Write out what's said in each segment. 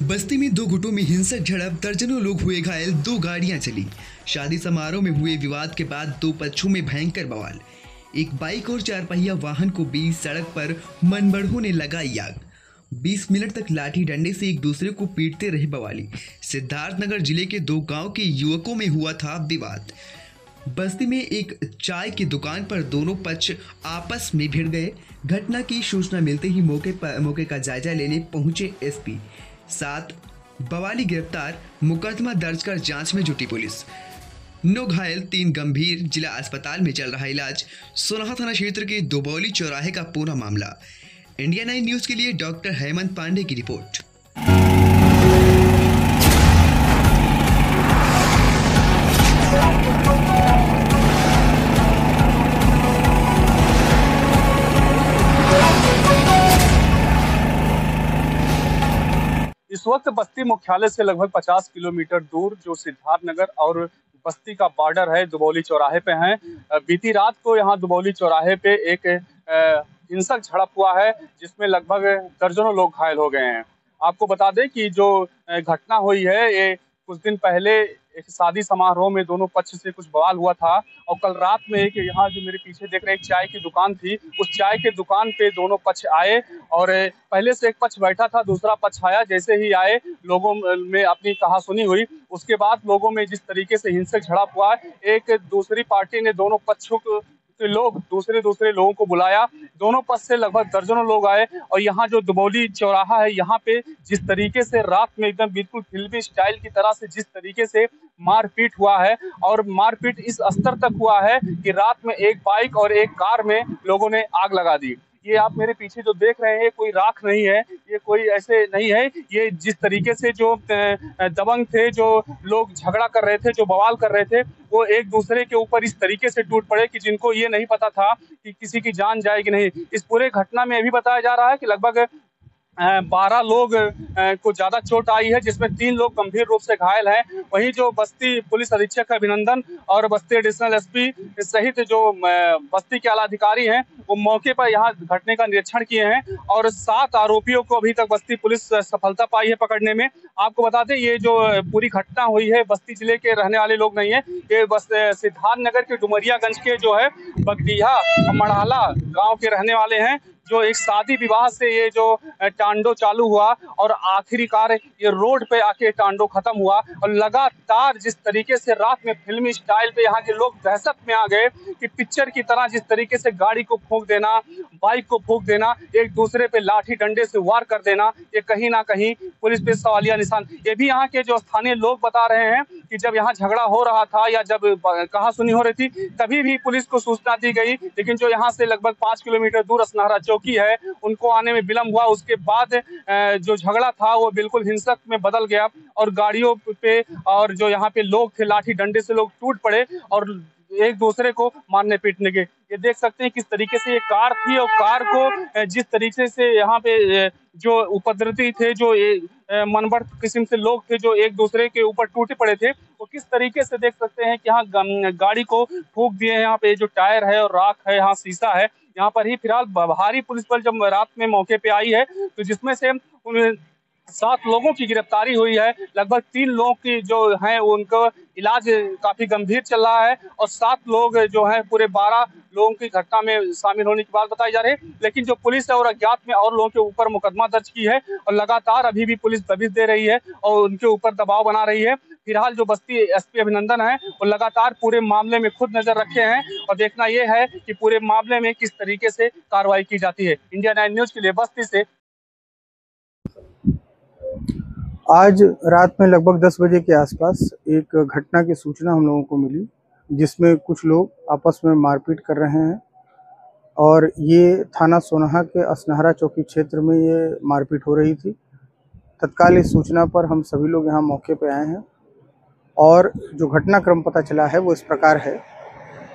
बस्ती में दो गुटों में हिंसक झड़प, दर्जनों लोग हुए घायल, दो गाड़ियां चली। शादी समारोह में हुए विवाद के बाद दो पक्षों में भयंकर बवाल। एक बाइक और चार पहिया वाहन को बीच सड़क पर मनबड़ों ने लगाई आग। 20 मिनट तक लाठी डंडे से एक दूसरे को पीटते रहे बवाली। सिद्धार्थनगर जिले के दो गांव के युवकों में हुआ था विवाद। बस्ती में एक चाय की दुकान पर दोनों पक्ष आपस में भिड़ गए। घटना की सूचना मिलते ही मौके का जायजा लेने पहुंचे एसपी। 7 बवाली गिरफ्तार, मुकदमा दर्ज कर जांच में जुटी पुलिस। 9 घायल, 3 गंभीर, जिला अस्पताल में चल रहा इलाज। सोनाहा थाना क्षेत्र के दुबौली चौराहे का पूरा मामला। इंडिया 9 न्यूज के लिए डॉक्टर हेमंत पांडे की रिपोर्ट। इस वक्त बस्ती मुख्यालय से लगभग 50 किलोमीटर दूर जो सिद्धार्थनगर और बस्ती का बॉर्डर है, दुबौली चौराहे पे हैं। बीती रात को यहाँ दुबौली चौराहे पे एक हिंसक झड़प हुआ है, जिसमें लगभग दर्जनों लोग घायल हो गए हैं। आपको बता दें कि जो घटना हुई है, ये कुछ दिन पहले एक शादी समारोह में दोनों पक्ष से कुछ बवाल हुआ था। और कल रात में एक यहाँ जो मेरे पीछे देख रहे हैं, एक चाय की दुकान थी, उस चाय के दुकान पे दोनों पक्ष आए और पहले से एक पक्ष बैठा था, दूसरा पक्ष आया। जैसे ही आए, लोगों में अपनी कहासुनी हुई। उसके बाद लोगों में जिस तरीके से हिंसक झड़प हुआ, एक दूसरी पार्टी ने दोनों पक्षों के लोग दूसरे लोगों को बुलाया। दोनों पक्ष से लगभग दर्जनों लोग आए और यहाँ जो दुबौली चौराहा है, यहाँ पे जिस तरीके से रात में एकदम बिल्कुल फिल्मी स्टाइल की तरह से जिस तरीके से मारपीट हुआ है, और मारपीट इस स्तर तक हुआ है कि रात में एक बाइक और एक कार में लोगों ने आग लगा दी। ये आप मेरे पीछे जो देख रहे हैं, कोई राख नहीं है, ये कोई ऐसे नहीं है। ये जिस तरीके से जो दबंग थे, जो लोग झगड़ा कर रहे थे, जो बवाल कर रहे थे, वो एक दूसरे के ऊपर इस तरीके से टूट पड़े कि जिनको ये नहीं पता था कि किसी की जान जाएगी नहीं। इस पूरे घटना में ये भी बताया जा रहा है कि लगभग 12 लोग को ज्यादा चोट आई है, जिसमें 3 लोग गंभीर रूप से घायल हैं। वहीं जो बस्ती पुलिस अधीक्षक अभिनंदन और बस्ती एडिशनल एसपी सहित जो बस्ती के आला अधिकारी हैं, वो मौके पर यहाँ घटने का निरीक्षण किए हैं और 7 आरोपियों को अभी तक बस्ती पुलिस सफलता पाई है पकड़ने में। आपको बता दें, ये जो पूरी घटना हुई है, बस्ती जिले के रहने वाले लोग नहीं है, ये बस सिद्धार्थनगर के डुमरियागंज के जो है बगडीहा मड़ाला गाँव के रहने वाले हैं। जो एक शादी विवाह से ये जो टांडो चालू हुआ और आखिरकार ये रोड पे आके टांडो खत्म हुआ। और लगातार जिस तरीके से रात में फिल्मी स्टाइल पे यहाँ के लोग दहशत में आ गए कि पिक्चर की तरह जिस तरीके से गाड़ी को फूंक देना, बाइक को फूंक देना, एक दूसरे पे लाठी डंडे से वार कर देना, ये कहीं ना कहीं पुलिस पे सवालिया निशान। ये भी यहाँ के जो स्थानीय लोग बता रहे हैं कि जब यहाँ झगड़ा हो रहा था या जब कहासुनी हो रही थी, तभी भी पुलिस को सूचना दी गई, लेकिन जो यहाँ से लगभग 5 किलोमीटर दूर असनाहरा चौकी है, उनको आने में विलंब हुआ। उसके बाद जो झगड़ा था वो बिल्कुल हिंसक में बदल गया और गाड़ियों पे और जो यहाँ पे लोग थे, लाठी डंडे से लोग टूट पड़े और एक दूसरे को मारने पीटने के। ये देख सकते हैं किस तरीके से ये कार थी और कार को जिस तरीके से यहाँ पे जो उपद्रवी थे, जो मनबड़ किस्म से लोग थे, जो एक दूसरे के ऊपर टूटे पड़े थे, वो किस तरीके से देख सकते हैं कि यहाँ गाड़ी को फूंक दिए हैं। यहाँ पे जो टायर है और राख है, यहाँ शीशा है। यहाँ पर ही फिलहाल भारी पुलिस बल जब रात में मौके पे आई है, तो जिसमें से 7 लोगों की गिरफ्तारी हुई है। लगभग 3 लोगों की जो है उनको इलाज काफी गंभीर चल रहा है और 7 लोग जो है पूरे 12 लोगों की घटना में शामिल होने की बात बताई जा रही है। लेकिन जो पुलिस है और अज्ञात में और लोगों के ऊपर मुकदमा दर्ज की है और लगातार अभी भी पुलिस दबिश दे रही है और उनके ऊपर दबाव बना रही है। फिलहाल जो बस्ती एसपी अभिनंदन है, वो लगातार पूरे मामले में खुद नजर रखे हैं और देखना यह है कि पूरे मामले में किस तरीके से कार्रवाई की जाती है। इंडिया 9 न्यूज के लिए बस्ती से। आज रात में लगभग 10 बजे के आसपास एक घटना की सूचना हम लोगों को मिली, जिसमें कुछ लोग आपस में मारपीट कर रहे हैं और ये थाना सोनाहा के असनाहरा चौकी क्षेत्र में ये मारपीट हो रही थी। तत्काल इस सूचना पर हम सभी लोग यहाँ मौके पे आए हैं और जो घटनाक्रम पता चला है वो इस प्रकार है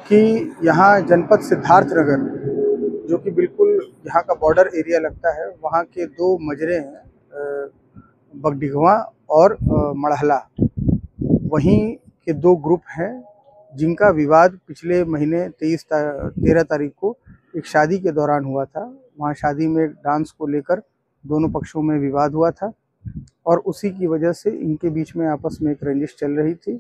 कि यहाँ जनपद सिद्धार्थनगर, जो कि बिल्कुल यहाँ का बॉर्डर एरिया लगता है, वहाँ के 2 मजरे हैं, बगडीगवा और मड़हला, वहीं के 2 ग्रुप हैं जिनका विवाद पिछले महीने 13 तारीख को एक शादी के दौरान हुआ था। वहाँ शादी में डांस को लेकर दोनों पक्षों में विवाद हुआ था और उसी की वजह से इनके बीच में आपस में एक रंजिश चल रही थी।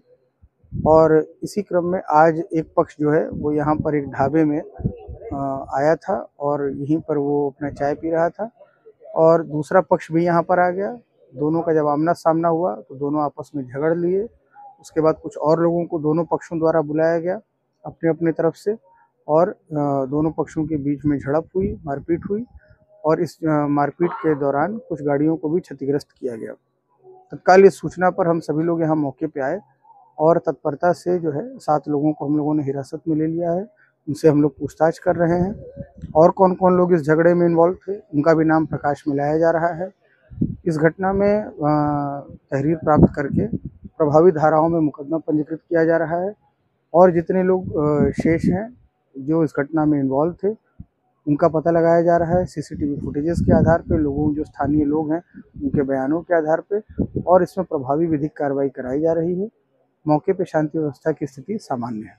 और इसी क्रम में आज एक पक्ष जो है वो यहाँ पर एक ढाबे में आया था और यहीं पर वो अपना चाय पी रहा था और दूसरा पक्ष भी यहाँ पर आ गया। दोनों का जब आमना सामना हुआ तो दोनों आपस में झगड़ लिए। उसके बाद कुछ और लोगों को दोनों पक्षों द्वारा बुलाया गया अपने अपने तरफ से और दोनों पक्षों के बीच में झड़प हुई, मारपीट हुई और इस मारपीट के दौरान कुछ गाड़ियों को भी क्षतिग्रस्त किया गया। तत्काल इस सूचना पर हम सभी लोग यहाँ मौके पे आए और तत्परता से जो है 7 लोगों को हम लोगों ने हिरासत में ले लिया है। उनसे हम लोग पूछताछ कर रहे हैं और कौन कौन लोग इस झगड़े में इन्वॉल्व थे उनका भी नाम प्रकाश में लाया जा रहा है। इस घटना में तहरीर प्राप्त करके प्रभावी धाराओं में मुकदमा पंजीकृत किया जा रहा है और जितने लोग शेष हैं जो इस घटना में इन्वॉल्व थे उनका पता लगाया जा रहा है सीसीटीवी फुटेजेस के आधार पे, लोगों जो स्थानीय लोग हैं उनके बयानों के आधार पे और इसमें प्रभावी विधिक कार्रवाई कराई जा रही है। मौके पे शांति व्यवस्था की स्थिति सामान्य है।